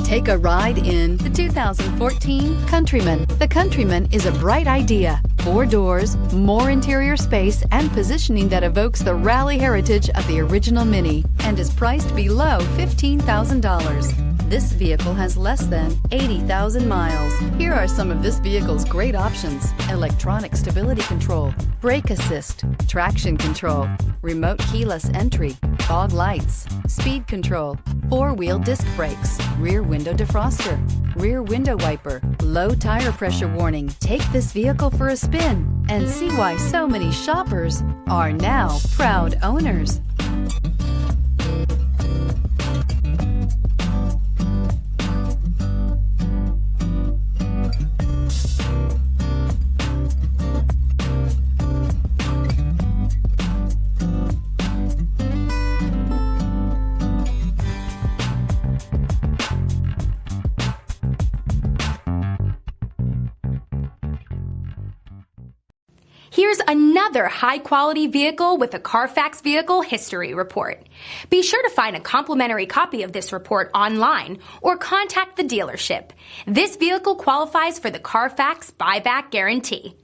Take a ride in the 2014 Countryman. The Countryman is a bright idea. 4 doors, more interior space, and positioning that evokes the rally heritage of the original Mini and is priced below $15,000. This vehicle has less than 80,000 miles. Here are some of this vehicle's great options: electronic stability control, brake assist, traction control, remote keyless entry, fog lights, speed control, 4-wheel disc brakes, rear window defroster, rear window wiper, low tire pressure warning. Take this vehicle for a spin and see why so many shoppers are now proud owners. Here's another high-quality vehicle with a Carfax Vehicle History Report. Be sure to find a complimentary copy of this report online or contact the dealership. This vehicle qualifies for the Carfax Buyback Guarantee.